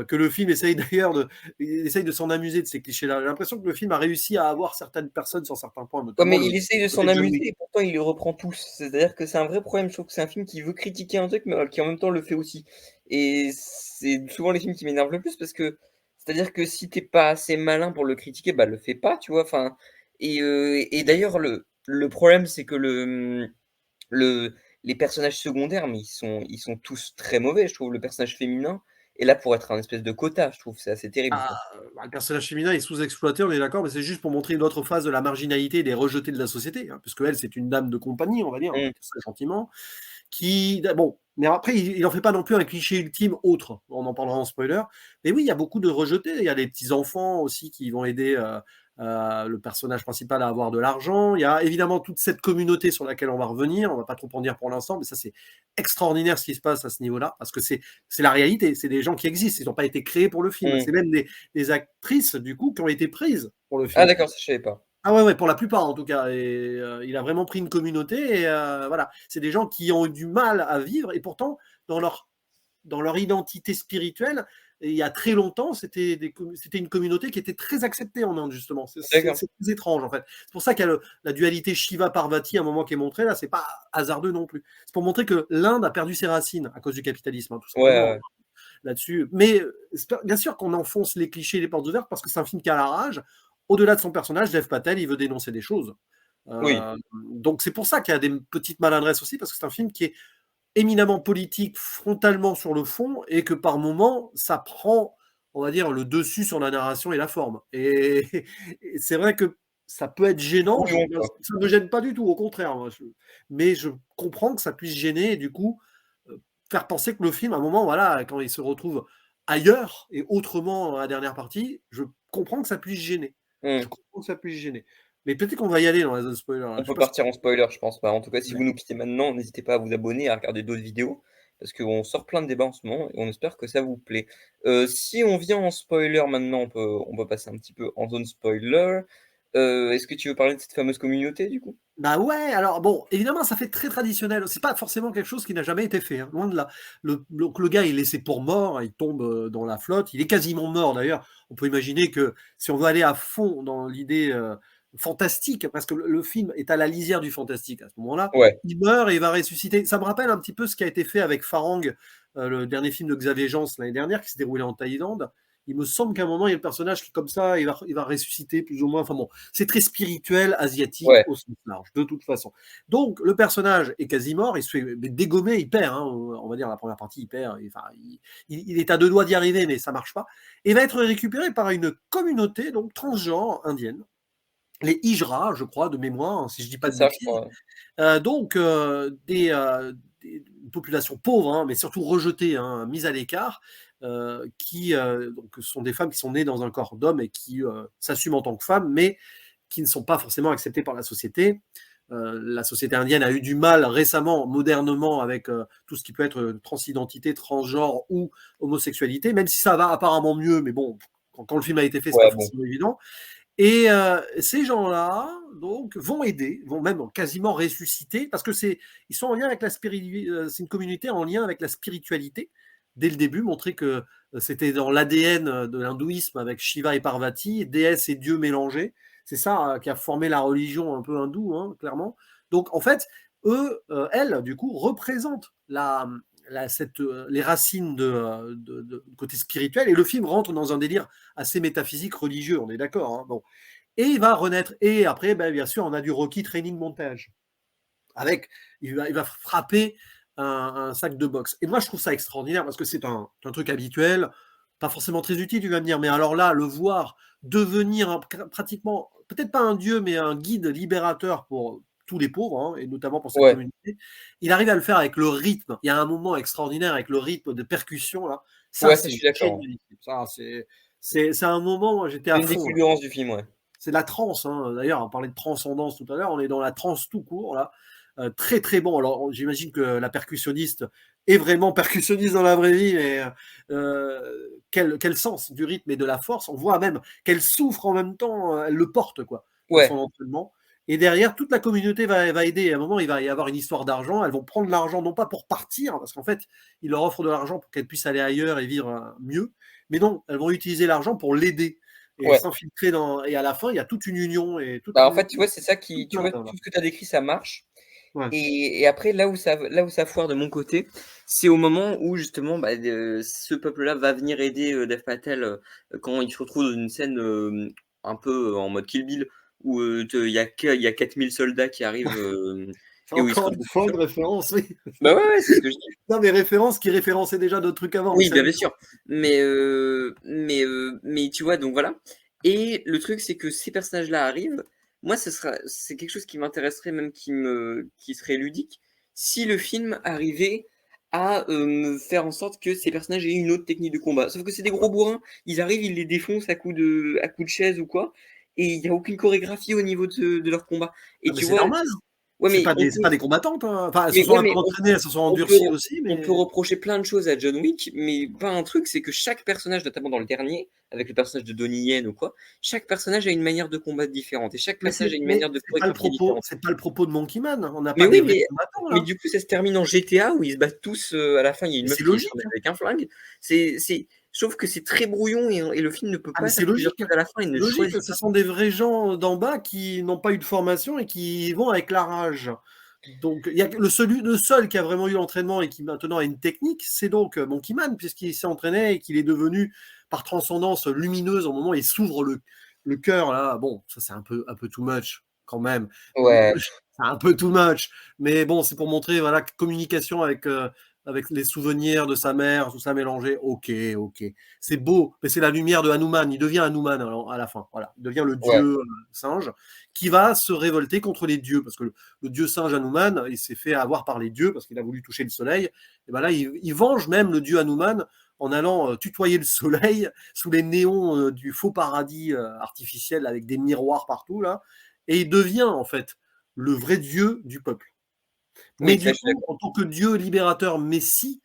Que le film essaye d'ailleurs essaye de s'en amuser de ces clichés-là. J'ai l'impression que le film a réussi à avoir certaines personnes sur certains points, ouais, notamment mais le il essaye de côté s'en de John amuser Wick. et pourtant il les reprend tous. C'est-à-dire que c'est un vrai problème. Je trouve que c'est un film qui veut critiquer un truc, mais qui en même temps le fait aussi. Et c'est souvent les films qui m'énervent le plus parce que, c'est-à-dire que si t'es pas assez malin pour le critiquer, bah le fais pas, tu vois. Enfin, et d'ailleurs, le problème, c'est que le, les personnages secondaires, mais ils sont tous très mauvais, je trouve. Le personnage féminin, est là pour être un espèce de quota, je trouve. C'est assez terrible, Ah, quoi. le personnage féminin est sous-exploité, on est d'accord, mais c'est juste pour montrer une autre phase de la marginalité et des rejetés de la société, hein, puisque elle, c'est une dame de compagnie, on va Mmh. dire ça gentiment, qui bon, mais après il en fait pas non plus un cliché ultime autre. On en parlera en spoiler. Mais oui, il y a beaucoup de rejetés. Il y a des petits enfants aussi qui vont aider le personnage principal à avoir de l'argent. Il y a évidemment toute cette communauté sur laquelle on va revenir. On va pas trop en dire pour l'instant, mais ça c'est extraordinaire ce qui se passe à ce niveau-là parce que c'est la réalité. C'est des gens qui existent. Ils n'ont pas été créés pour le film. Mmh. C'est même des actrices du coup qui ont été prises pour le Ah film. d'accord, ça je savais pas. Ah ouais, ouais, pour la plupart en tout cas. Et il a vraiment pris une communauté et voilà. C'est des gens qui ont eu du mal à vivre et pourtant dans leur identité spirituelle, il y a très longtemps, c'était une communauté qui était très acceptée en Inde justement. C'est D'accord. très étrange en fait. C'est pour ça qu'il y a la dualité Shiva-Parvati à un moment qui est montrée là. C'est pas hasardeux non plus. C'est pour montrer que l'Inde a perdu ses racines à cause du capitalisme, hein, tout Ouais, simplement ouais. là-dessus. Mais bien sûr qu'on enfonce les clichés et les portes ouvertes parce que c'est un film qui a la rage. Au-delà de son personnage, Dev Patel, il veut dénoncer des choses. Oui. Donc c'est pour ça qu'il y a des petites maladresses aussi, parce que c'est un film qui est éminemment politique, frontalement sur le fond, et que par moments, ça prend, on va dire, le dessus sur la narration et la forme. Et c'est vrai que ça peut être gênant, Brouillon, quoi. ça ne me gêne pas du tout, au contraire. Mais je comprends que ça puisse gêner, et du coup, euh, faire penser que le film, à un moment, voilà, quand il se retrouve ailleurs et autrement dans la dernière partie, je comprends que ça puisse gêner. Je Mmh. comprends que ça puisse gêner. Mais peut-être qu'on va y aller dans la zone spoiler, là. On Je sais peut pas ce que... partir en spoiler, je pense pas. En tout cas, si Ouais. vous nous quittez maintenant, n'hésitez pas à vous abonner, à regarder d'autres vidéos, parce qu'on sort plein de débats en ce moment et on espère que ça vous plaît. Si on vient en spoiler maintenant, on peut passer un petit peu en zone spoiler. Est-ce que tu veux parler de cette fameuse communauté, du coup? Bah ouais, alors bon, évidemment, ça fait très traditionnel. C'est pas forcément quelque chose qui n'a jamais été fait, hein, loin de là. Donc le gars est laissé pour mort, il tombe dans la flotte, il est quasiment mort d'ailleurs. On peut imaginer que si on veut aller à fond dans l'idée fantastique, parce que le film est à la lisière du fantastique à ce moment-là, Ouais, il meurt et il va ressusciter. Ça me rappelle un petit peu ce qui a été fait avec Farang, le dernier film de Xavier Jeance l'année dernière, qui s'est déroulé en Thaïlande. Il me semble qu'à un moment, il y a le personnage qui, comme ça, il va ressusciter plus ou moins. Enfin bon, c'est très spirituel, asiatique ouais, au sens large, de toute façon. Donc, le personnage est quasi mort, il se fait dégommer, il perd, hein, on va dire la première partie, il perd, enfin, il est à deux doigts d'y arriver, mais ça marche pas, et va être récupéré par une communauté donc transgenre indienne, les Hijra, je crois, de mémoire, hein, si je dis pas c'est de ça, je bêtises, crois. donc une population pauvre, hein, mais surtout rejetée, hein, mise à l'écart, qui donc, sont des femmes qui sont nées dans un corps d'homme et qui s'assument en tant que femmes, mais qui ne sont pas forcément acceptées par la société. La société indienne a eu du mal récemment, modernement, avec tout ce qui peut être transidentité, transgenre ou homosexualité, même si ça va apparemment mieux, mais bon, quand le film a été fait, c'est pas Ouais, bon. forcément évident. Et ces gens-là, donc, vont aider, vont même quasiment ressusciter, parce que ils sont en lien avec c'est une communauté en lien avec la spiritualité. Dès le début, montrer que c'était dans l'ADN de l'hindouisme avec Shiva et Parvati, déesse et dieu mélangés. C'est ça qui a formé la religion un peu hindoue, hein, clairement. Donc, en fait, elles, du coup, représentent les racines de côté spirituel. Et le film rentre dans un délire assez métaphysique, religieux, on est d'accord, hein, bon. Et il va renaître. Et après, ben, bien sûr, on a du Rocky Training Montage. Avec, il va frapper un sac de boxe. Et moi, je trouve ça extraordinaire parce que c'est un truc habituel, pas forcément très utile, tu vas me dire. Mais alors là, le voir devenir pratiquement, peut-être pas un dieu, mais un guide libérateur pour tous les pauvres, hein, et notamment pour cette Ouais, communauté, il arrive à le faire avec le rythme. Il y a un moment extraordinaire avec le rythme de percussion, là. Ça, ouais, ça, je c'est suis d'accord, hein. génial. Ça, c'est un moment, moi, j'étais C'est à une des fond, là. fulgurances du film, ouais. C'est la transe, hein. D'ailleurs, on parlait de transcendance tout à l'heure, on est dans la transe tout court, là. Très très bon. Alors, j'imagine que la percussionniste est vraiment percussionniste dans la vraie vie, mais quel sens du rythme et de la force. On voit même qu'elle souffre en même temps, elle le porte, quoi, dans son Ouais, entraînement. Et derrière, toute la communauté va aider. À un moment, il va y avoir une histoire d'argent. Elles vont prendre l'argent, non pas pour partir, parce qu'en fait, il leur offre de l'argent pour qu'elles puissent aller ailleurs et vivre mieux. Mais non, elles vont utiliser l'argent pour l'aider et ouais. s'infiltrer dans. Et à la fin, il y a toute une union et Bah, en fait, tu vois, c'est ça tout qui tu plein vois, là. tout ce que tu as décrit, ça marche. Ouais. Et après, là où ça foire de mon côté, c'est au moment où justement, bah, ce peuple-là va venir aider Dev Patel quand il se retrouve dans une scène un peu en mode Kill Bill, où il y a 4000 soldats qui arrivent. Et où il se Encore une retrouve tout fois, seul. une référence, oui. Bah ouais, c'est ce que je dis. Non, mais références qui référençaient déjà d'autres trucs avant, mais Oui, c'est bien sûr. Mais tu vois, donc voilà. Et le truc, c'est que ces personnages-là arrivent. Moi, c'est quelque chose qui m'intéresserait, même qui serait ludique, si le film arrivait à me faire en sorte que ces personnages aient une autre technique de combat. Sauf que c'est des gros bourrins. Ils arrivent, ils les défoncent à coups de chaise ou quoi. Et il n'y a aucune chorégraphie au niveau de leur combat. Et ah, mais tu c'est vois, normal. ouais, C'est mais pas des, c'est pas des combattantes, hein. Enfin, elles se mais sont ouais, un peu mais entraînées, elles se sont on peut, endurcies aussi, on peut mais reprocher plein de choses à John Wick, mais pas un truc, c'est que chaque personnage, notamment dans le dernier, avec le personnage de Donnie Yen ou quoi, chaque personnage a une manière de combattre différente et chaque personnage a une manière de c'est pas le chorégraphier propos, différente. c'est pas le propos de Monkey Man. On n'a Mais pas des oui, vrais mais, combattants mais là. du coup, ça se termine en GTA où ils se battent tous. À la fin, il y a une Mais meuf c'est qui est charmée logique. avec un flingue. Je trouve que c'est très brouillon et le film ne peut Ah, pas mais c'est faire plusieurs logique. choses à la fin. Il C'est ne logique. choisit Ce pas. sont des vrais gens d'en bas qui n'ont pas eu de formation et qui y vont avec la rage. Donc, il y a le seul qui a vraiment eu l'entraînement et qui maintenant a une technique, c'est donc Monkey Man, puisqu'il s'est entraîné et qu'il est devenu par transcendance lumineuse au moment où il s'ouvre le cœur. Là, bon, ça c'est un peu too much quand même. Ouais, C'est un peu too much. Mais bon, c'est pour montrer, voilà, communication avec les souvenirs de sa mère, tout ça mélangé. Ok, ok. C'est beau, mais c'est la lumière de Hanuman. Il devient Hanuman à la fin. Voilà. Il devient le ouais, dieu singe qui va se révolter contre les dieux. Parce que le dieu singe Hanuman, il s'est fait avoir par les dieux parce qu'il a voulu toucher le soleil. Et ben là, il venge même le dieu Hanuman en allant tutoyer le soleil sous les néons du faux paradis artificiel avec des miroirs partout là. Et il devient en fait le vrai dieu du peuple. Mais oui, ça, du je suis coup, d'accord. en tant que dieu libérateur messie,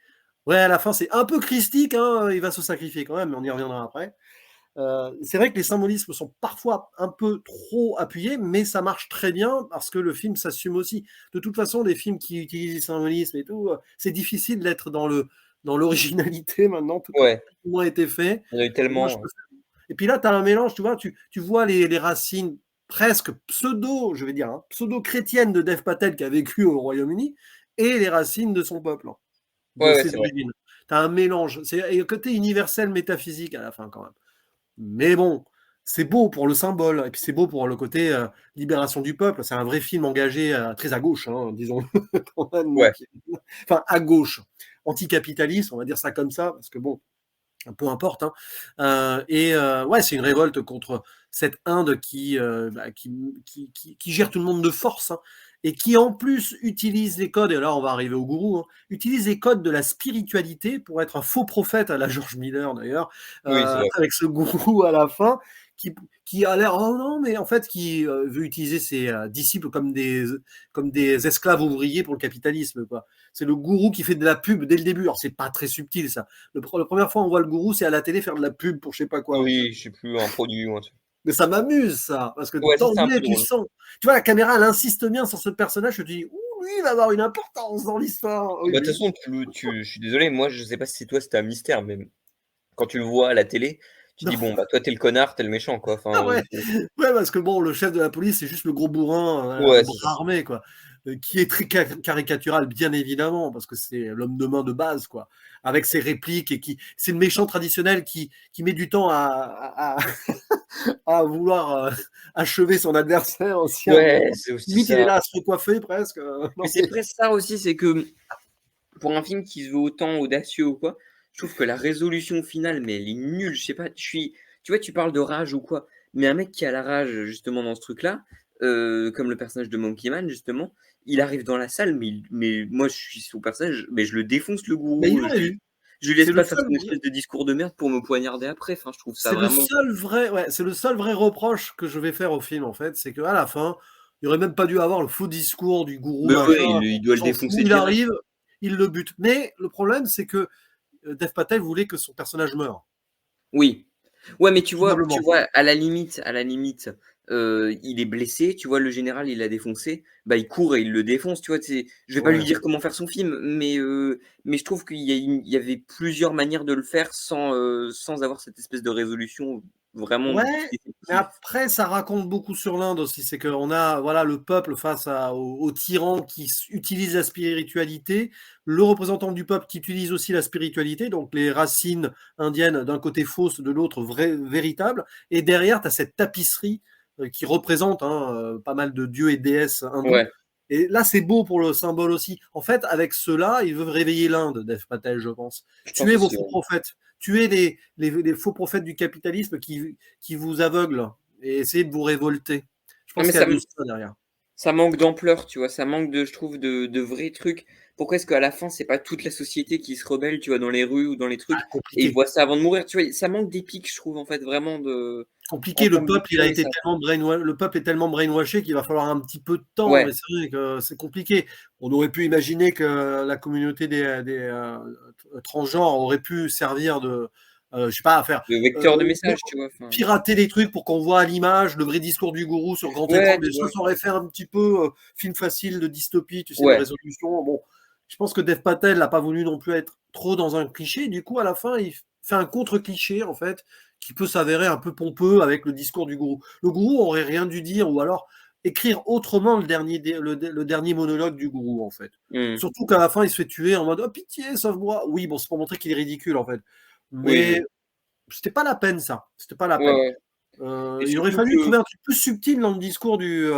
ouais, à la fin, c'est un peu christique, hein, il va se sacrifier quand même, mais on y reviendra après. C'est vrai que les symbolismes sont parfois un peu trop appuyés, mais ça marche très bien parce que le film s'assume aussi. De toute façon, les films qui utilisent les symbolismes et tout, c'est difficile d'être dans l'originalité maintenant, tout a Ouais, plus ou moins été fait. il y en a eu Et moi, je tellement. peux et puis là, tu as un mélange, tu vois, tu vois les racines presque pseudo, je vais dire, hein, pseudo-chrétiennes de Dev Patel qui a vécu au Royaume-Uni et les racines de son peuple, hein, de Ouais, ouais, ses c'est vrai. origines. Tu as un mélange. C'est un côté universel métaphysique à la fin, quand même. Mais bon, c'est beau pour le symbole, et puis c'est beau pour le côté libération du peuple. C'est un vrai film engagé très à gauche, hein, disons-le, quand même, Ouais. enfin à gauche, anticapitaliste, on va dire ça comme ça, parce que bon, peu importe. Hein. Ouais, c'est une révolte contre cette Inde qui gère tout le monde de force hein, et qui en plus utilise les codes, et là on va arriver au gourou, hein, utilise les codes de la spiritualité pour être un faux prophète à la George Miller d'ailleurs, Oui, c'est vrai. avec ce gourou à la fin qui a l'air, oh non, mais en fait qui veut utiliser ses disciples comme des esclaves ouvriers pour le capitalisme. Quoi. C'est le gourou qui fait de la pub dès le début. Alors c'est pas très subtil ça. La première fois on voit le gourou, c'est à la télé faire de la pub pour je sais pas quoi. Oui, je sais plus, un produit ou un truc. Mais ça m'amuse ça, parce que Ouais, ça, c'est un d'emblée peu tu drôle. sens. Tu vois, la caméra elle insiste bien sur ce personnage, je te dis, ouh, lui il va avoir une importance dans l'histoire. Oui, Bah, de toute oui. façon, je suis désolé, moi, je sais pas si c'est toi, c'était un mystère, mais quand tu le vois à la télé, tu dis: Non. «Bon, bah, toi, t'es le connard, t'es le méchant, quoi». Ah Enfin, ouais, ouais, parce que bon, le chef de la police, c'est juste le gros bourrin, ouais, c'est ça. bras armé, quoi, qui est très caricatural, bien évidemment, parce que c'est l'homme de main de base, quoi, avec ses répliques et c'est le méchant traditionnel qui met du temps à vouloir achever son adversaire aussi, à un Ouais, moment. c'est aussi Limite, il est ça. là à se recoiffer presque. Mais Non, c'est presque ça aussi, c'est que pour un film qui se veut autant audacieux ou quoi, je trouve que la résolution finale, mais elle est nulle. Je sais pas, tu vois, tu parles de rage ou quoi, mais un mec qui a la rage justement dans ce truc-là, comme le personnage de Monkey Man justement, il arrive dans la salle, mais moi je suis son personnage, mais je le défonce le mais il gourou, l'aurait vu. je lui laisse C'est le pas faire seul son espèce de discours de merde pour me poignarder après. Enfin, je trouve ça C'est le vraiment. seul vrai, ouais, c'est le seul vrai reproche que je vais faire au film en fait, c'est qu'à la fin, il aurait même pas dû avoir le faux discours du gourou Mais ouais, machin. il On doit le s'en fout, défoncer il direct. arrive, il le bute. Mais le problème, c'est que Dev Patel voulait que son personnage meure, Oui. Ouais, mais tu probablement. vois, à la limite, il est blessé, tu vois, le général, il l'a défoncé, bah, il court et il le défonce, tu vois? C'est je vais pas lui Ouais. dire comment faire son film, mais je trouve qu'il y avait plusieurs manières de le faire sans avoir cette espèce de résolution vraiment Ouais, mais définitive. après, ça raconte beaucoup sur l'Inde aussi. C'est qu'on a voilà, le peuple face au tyran qui utilise la spiritualité, le représentant du peuple qui utilise aussi la spiritualité, donc les racines indiennes d'un côté fausses, de l'autre véritables. Et derrière, tu as cette tapisserie qui représente hein, pas mal de dieux et déesses hindous Ouais. Et là, c'est beau pour le symbole aussi. En fait, avec cela, il veut réveiller l'Inde, Dev Patel, je pense. Je pense Tuez vos aussi, faux ouais. prophètes. Tuez les faux prophètes du capitalisme qui vous aveuglent et essayez de vous révolter. Je Non, pense mais qu'il y a de ça derrière. ça manque d'ampleur, tu vois. Ça manque je trouve, de vrais trucs. Pourquoi est-ce qu'à la fin, c'est pas toute la société qui se rebelle, tu vois, dans les rues ou dans les Ah, trucs, et ils compliqué. voient ça avant de mourir, tu vois. Ça manque d'épique, je trouve, en fait, vraiment en Compliqué. Le termes de peuple, il a tourner été ça. tellement le peuple est tellement brainwashé qu'il va falloir un petit peu de temps. Ouais, Mais c'est vrai que c'est compliqué. On aurait pu imaginer que la communauté des transgenres aurait pu servir de, je sais pas, à faire le euh, vecteur de message, tu vois. Enfin, pirater des trucs pour qu'on voit à l'image le vrai discours du gourou sur grand écran. ouais, Mais tu ça, vois. ça aurait fait un petit peu film facile de dystopie, tu sais, de Ouais. résolution. Bon, je pense que Dev Patel n'a pas voulu non plus être trop dans un cliché. Du coup, à la fin, il fait un contre-cliché, en fait, qui peut s'avérer un peu pompeux avec le discours du gourou. Le gourou aurait rien dû dire, ou alors écrire autrement le dernier monologue du gourou, en fait. Mmh. Surtout qu'à la fin, il se fait tuer en mode oh pitié, sauve-moi. Oui, bon, c'est pour montrer qu'il est ridicule, en fait. Oui, Mais oui. c'était pas la peine, ça. C'était pas la Ouais, peine. ouais. Et Il aurait surtout fallu que trouver un truc plus subtil dans le discours du.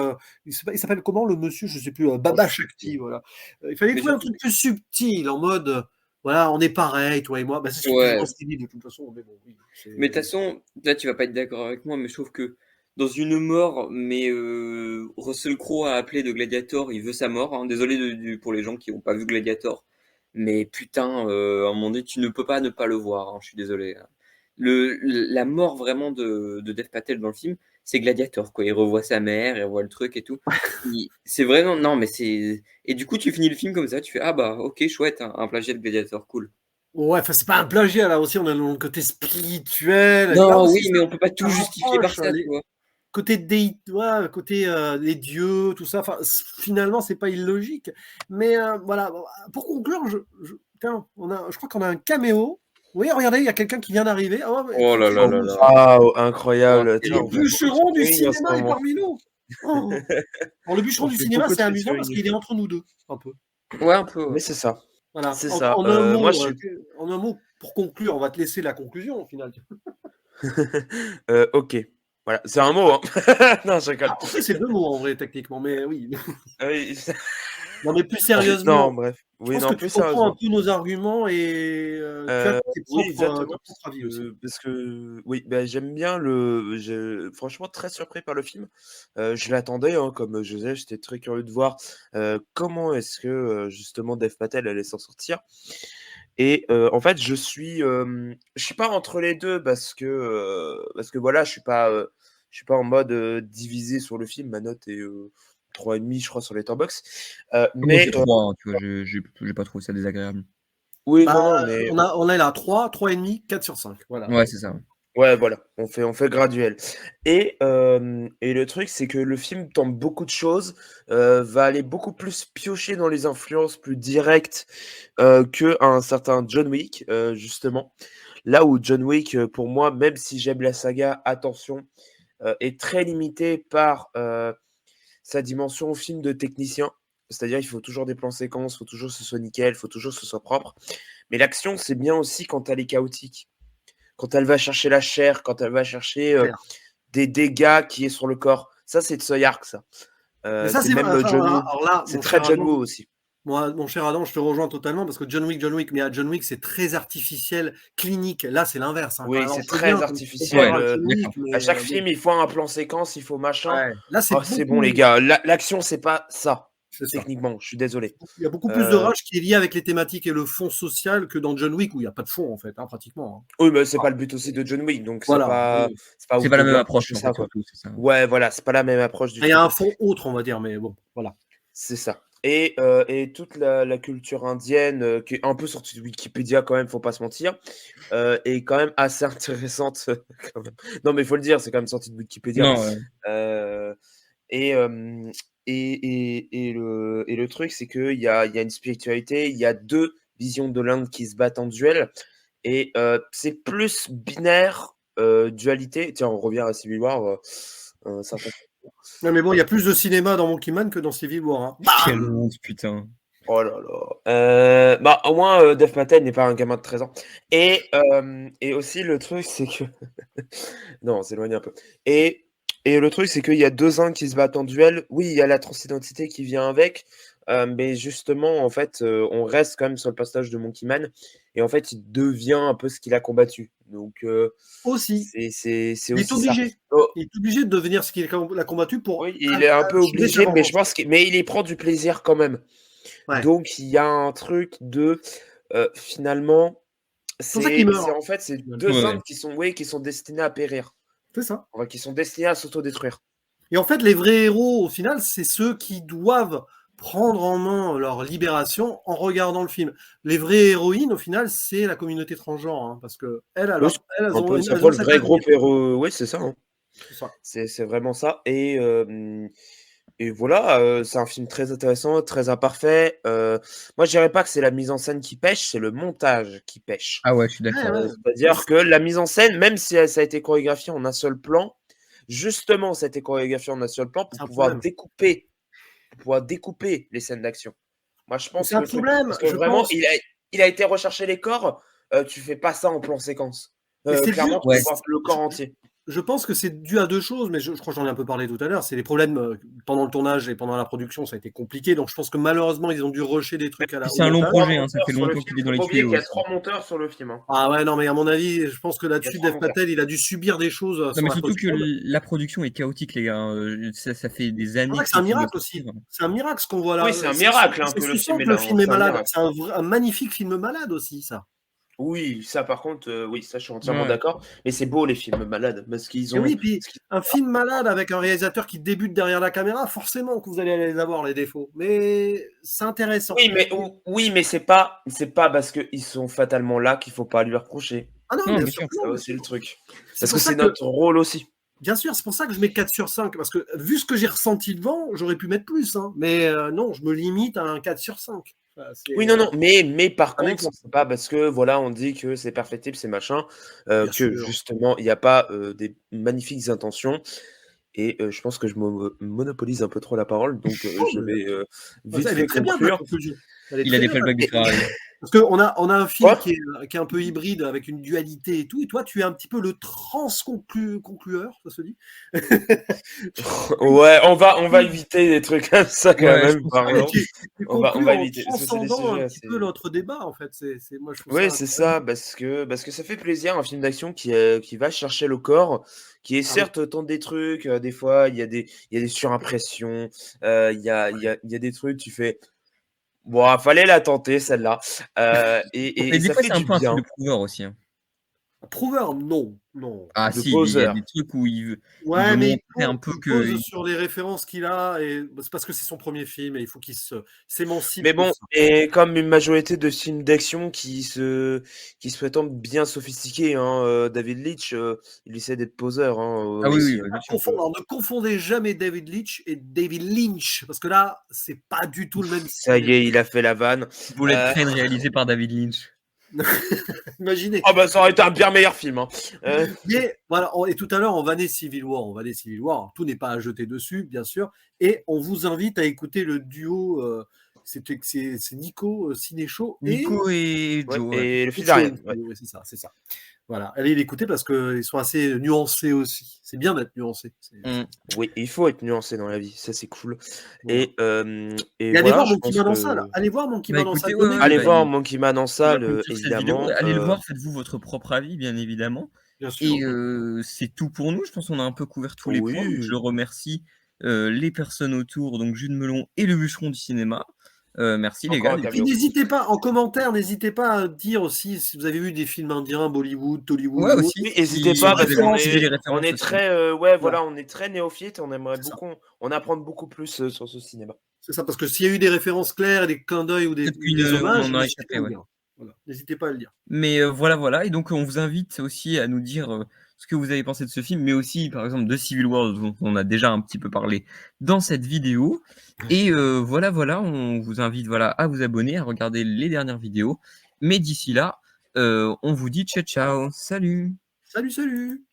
Il s'appelle comment le monsieur? Je sais plus. oh, je Baba sais Shakti, plus. voilà. Il fallait Mais trouver un surtout truc plus subtil en mode. Voilà, on est pareil, toi et moi. Bah, c'est ce que disent ouais. Rossini de toute façon. Mais bon, oui, Mais de toute c'est. façon, là, tu vas pas être d'accord avec moi, mais je trouve que dans une mort, mais Russell Crowe a appelé de Gladiator, il veut sa mort, hein. Désolé pour les gens qui n'ont pas vu Gladiator, mais putain, à un moment donné, tu ne peux pas ne pas le voir, hein, je suis désolé, hein. La mort vraiment de Dev Patel dans le film, c'est Gladiator, quoi. Il revoit sa mère, il revoit le truc et tout. C'est vraiment, non, mais c'est. Et du coup, tu finis le film comme ça, tu fais, ah bah, ok, chouette, hein, un plagiat de Gladiator, cool. Ouais, enfin, c'est pas un plagiat, là aussi, on a le côté spirituel. Là Non, aussi, oui, mais on peut pas tout ça justifier par rapproche ça, tu les vois. côté ouais, côté les dieux, tout ça. Enfin, finalement, c'est pas illogique. Mais voilà, bon, pour conclure, tiens, je crois qu'on a un caméo. Oui, regardez, il y a quelqu'un qui vient d'arriver. Oh, mais Oh là là cliquez-le là dessus. là. Waouh, Oh, incroyable. c'est Tiens, Le on fait beaucoup de bûcheron du featuring en ce cinéma est moment. parmi nous. Oh. Bon, le bûcheron On du fait cinéma, beaucoup de c'est amusant parce featuring. qu'il est entre nous deux, un peu. ouais, un peu, Mais ouais. c'est ça. Voilà. C'est En, ça. en un Moi, je mot, suis. en un mot, pour conclure, on va te laisser la conclusion au final. Ok. Voilà, c'est un mot, hein. Non, je rigole. Ah, ok, c'est deux mots en vrai, techniquement, mais oui. Ah oui. Non, mais plus Non, sérieusement, bref. je Oui, pense que non, tu plus comprends un sérieusement. peu nos arguments et tu as Oui, exactement. ton propre avis aussi. Parce que oui, bah, j'aime bien franchement très surpris par le film. Je l'attendais, hein, comme je disais, j'étais très curieux de voir comment est-ce que justement Dev Patel allait s'en sortir. Et en fait, je suis pas entre les deux parce que voilà, je suis pas en mode divisé sur le film. Ma note est 3,5, je crois, sur Letterboxd. Moi, j'ai Mais 3, hein, tu vois, j'ai pas trouvé ça désagréable. oui, Bah, non, non, mais on a là 3,5, 4 sur 5. Voilà. Ouais, c'est ça, ouais. ouais, voilà, on fait graduel. Et le truc, c'est que le film tente beaucoup de choses, va aller beaucoup plus piocher dans les influences plus directes, qu'un certain John Wick, justement. Là où John Wick, pour moi, même si j'aime la saga, attention, est très limité par, sa dimension film de technicien. C'est-à-dire, il faut toujours des plans séquences, il faut toujours que ce soit nickel, il faut toujours que ce soit propre. Mais l'action, c'est bien aussi quand elle est chaotique. Quand elle va chercher la chair, quand elle va chercher Clair. des dégâts qui est sur le corps. Ça, c'est de Soyark, ça. Mais ça, C'est c'est même enfin, John Woo. alors là, C'est très John Woo aussi. Mon cher Adam, je te rejoins totalement parce que John Wick, mais à John Wick, c'est très artificiel, clinique. Là, c'est l'inverse, hein, quand Oui, même. Alors, c'est je veux bien très qu'on parle artificiel. à John Wick, D'accord. À mais chaque bon, film, il faut un plan séquence, il faut machin. ouais. Là, c'est Oh, c'est bon, les beaucoup, gars. L'action, c'est pas ça. c'est ça. Techniquement, je suis désolé. Il y a beaucoup plus de Euh, rage qui est lié avec les thématiques et le fond social que dans John Wick où il n'y a pas de fond, en fait, hein, pratiquement. Hein. Oui, mais c'est pas le but aussi de John Wick, donc Voilà. c'est pas C'est pas la ouf de même lui approche, reprocher en fait, ça, quoi. surtout, c'est ça. Ouais, voilà, c'est pas la même approche du Il y a tout, un quoi. fond autre, on va dire, mais bon, voilà. C'est ça. Et toute la culture indienne, qui est un peu sortie de Wikipédia quand même, faut pas se mentir, est quand même assez intéressante quand même. Non, mais il faut le dire, c'est quand même sorti de Wikipédia. Non, ouais. Euh, et, euh, et le truc, c'est qu'il y a une spiritualité, il y a deux visions de l'Inde qui se battent en duel, et c'est plus binaire, dualité. Tiens, on revient à Civil War, certain. Non, mais bon, il y a plus de cinéma dans Monkey Man que dans Civil War. Hein. Quelle Bam. honte, putain. Oh là là. Bah, au moins, Dev Patel n'est pas un gamin de 13 ans. Et aussi, le truc, c'est que. Non, on s'éloigne un peu. Et Et le truc, c'est qu'il y a 2 Indes qui se battent en duel. Oui, il y a la transidentité qui vient avec, mais justement, en fait, on reste quand même sur le passage de Monkey Man et en fait, il devient un peu ce qu'il a combattu. Donc Aussi. c'est Il est aussi ça. obligé. Oh, Il est obligé de devenir ce qu'il a combattu pour oui, il est un peu achever sa obligé, mais je vengeance. pense mais il y prend du plaisir quand même. Ouais. Donc il y a un truc de, finalement, C'est pour ça qu'il c'est meurt. en fait, c'est Final. 2 Ouais. Indes qui sont destinés à périr. C'est ça. Enfin, qui sont destinés à s'autodétruire. Et en fait, les vrais héros, au final, c'est ceux qui doivent prendre en main leur libération en regardant le film. Les vraies héroïnes, au final, c'est la communauté transgenre, hein, parce que elles, Oui, elles un ont, peu, c'est un elles peu ont le cet vrai avenir. groupe héros. Oui, c'est ça, hein. C'est ça. C'est vraiment ça. Et voilà, c'est un film très intéressant, très imparfait. Moi, je dirais pas que c'est la mise en scène qui pêche, c'est le montage qui pêche. Ah ouais, je suis Ouais, d'accord. ouais. C'est-à-dire que la mise en scène, même si ça a été chorégraphié en un seul plan, justement, ça a été chorégraphié en un seul plan C'est un problème. pour pouvoir découper les scènes d'action. Moi, je Mais pense c'est que un le truc, problème, parce que je vraiment, pense. il a été recherché les corps. Tu fais pas ça en plan séquence. Mais c'est dû. Clairement, tu Ouais. peux pas le corps entier. Je pense que c'est dû à 2 choses, mais je crois que j'en ai un peu parlé tout à l'heure. C'est les problèmes pendant le tournage et pendant la production, ça a été compliqué. Donc je pense que malheureusement, ils ont dû rusher des trucs Puis au c'est un long montage. projet, ça Monteurs fait sur le longtemps film. qu'il est dans Faut les pas oublier tuyaux qu'il y a aussi. 3 monteurs sur le film, hein. Ah ouais, non, mais à mon avis, je pense que Il y a là-dessus, 3 Dev monteurs. Patel, il a dû subir des choses Non, sur mais la surtout que post-prod. la production est chaotique, les gars. Ça fait des C'est années vrai que que c'est ce un film doit miracle aussi. sortir. C'est un miracle ce qu'on voit là. Oui, c'est un miracle hein, que le Tu sens film est que le là, hein, film est c'est un malade. miracle. C'est un magnifique film malade aussi, ça. Oui, ça par contre, oui, ça je suis entièrement Ouais. d'accord. Mais c'est beau les films malades parce qu'ils Et ont. oui, puis un film malade avec un réalisateur qui débute derrière la caméra, forcément que vous allez les avoir, les défauts. Mais c'est intéressant. Oui, mais c'est pas parce qu'ils sont fatalement là qu'il faut pas lui reprocher. Ah non, Non, bien bien sûr sûr. que non, Ça bien aussi sûr. le truc. C'est Parce pour que ça c'est que, notre rôle aussi. bien sûr, c'est pour ça que je mets 4 sur 5. Parce que vu ce que j'ai ressenti devant, j'aurais pu mettre plus. Hein. Mais non, je me limite à un 4 sur 5. Oui, non, non, mais par Un contre, exemple. c'est pas parce que voilà, on dit que c'est perfectible, c'est machin, Bien que sûr. justement il n'y a pas des magnifiques intentions. Et je pense que je monopolise un peu trop la parole, donc Oh, je mais vais vite elle est fait très bien ta conclure. conclusion. Elle est Il a très des bien. flashbacks du Ferrari. Parce qu'on a un film Quoi? qui est un peu hybride avec une dualité et tout. Et toi, tu es un petit peu le conclueur, ça se dit. Ouais, on va éviter des trucs comme ça quand Ouais, je même, pense Ah, mais pardon. tu On conclus va en éviter, parce que c'est des transcendant un sujets petit peu assez. notre débat, en fait. Moi, je trouve ça Oui, c'est incroyable. ça, parce que ça fait plaisir, un film d'action qui va chercher le corps, qui est Ah oui. certes tente des trucs, des fois il y a des surimpressions, il y a des trucs, tu fais: «Bon, ah, fallait la tenter celle-là», Mais et des ça fois, fait c'est un du peu un truc bien. de prouveur aussi. Prouveur, non. Non. Ah De si, il y a poseur. des trucs où il veut Ouais, mais montrer un peu il que pose sur les références qu'il a. Et c'est parce que c'est son premier film et il faut qu'il s'émancipe Mais de bon, ça. et comme une majorité de films d'action qui se prétendent bien sophistiqués, hein, David Leitch, il essaie d'être poseur, hein, ah oui, oui, aussi, hein, bah, bien sûr. Alors, ne confondez jamais David Leitch et David Lynch, parce que là, c'est pas du tout le même Ça y style. est, il a fait la vanne. Bullet Train réalisé par David Lynch. Imaginez. Ah bah, ça aurait été un bien meilleur film, hein. Mais voilà, et tout à l'heure, on vannait Civil War. Tout n'est pas à jeter dessus, bien sûr. Et on vous invite à écouter le duo. C'est Nico Cinéchaud et Nico et Ouais, Joe, ouais. et le fils Joe. d'Ariane, ouais. Ouais, c'est ça, c'est ça. Voilà, allez l'écouter parce qu'ils sont assez nuancés aussi. C'est bien d'être nuancé. Mmh. Oui, il faut être nuancé dans la vie, ça c'est cool. Voilà. Et Et allez voilà, voir je Monkey pense Man en salle. que Allez voir Monkey Bah Man en salle. écoutez, ouais, ouais, allez bah, voir Monkey Man en on va salle, conclure cette vidéo. évidemment, Allez le voir, faites-vous votre propre avis, bien évidemment. Bien sûr. Et c'est tout pour nous. Je pense qu'on a un peu couvert tous les points. Donc je oui. remercie les personnes autour, donc Jules Melon et le bûcheron du cinéma. Merci les Encore gars. un Et Et puis caméo. n'hésitez pas, en commentaire, n'hésitez pas à dire aussi si vous avez vu des films indiens, Bollywood, Tollywood ouais ou autre. aussi, Oui, si n'hésitez vous pas Sans parce avez qu'on référence. utilisé les on références est aussi. très, Voilà, voilà, on est très néophyte et on aimerait c'est ça. beaucoup en apprendre beaucoup plus, sur ce cinéma. C'est ça, parce que s'il y a eu des références claires et des clins d'œil ou Peut-être des on hommages, en a n'hésitez pas échappé, à le ouais. dire. Voilà. N'hésitez pas à le dire. Mais voilà, voilà. Et donc on vous invite aussi à nous dire ce que vous avez pensé de ce film, mais aussi par exemple de Civil War dont on a déjà un petit peu parlé dans cette vidéo. Et voilà, voilà, on vous invite voilà à vous abonner, à regarder les dernières vidéos. Mais d'ici là, on vous dit ciao ciao, salut. Salut, salut!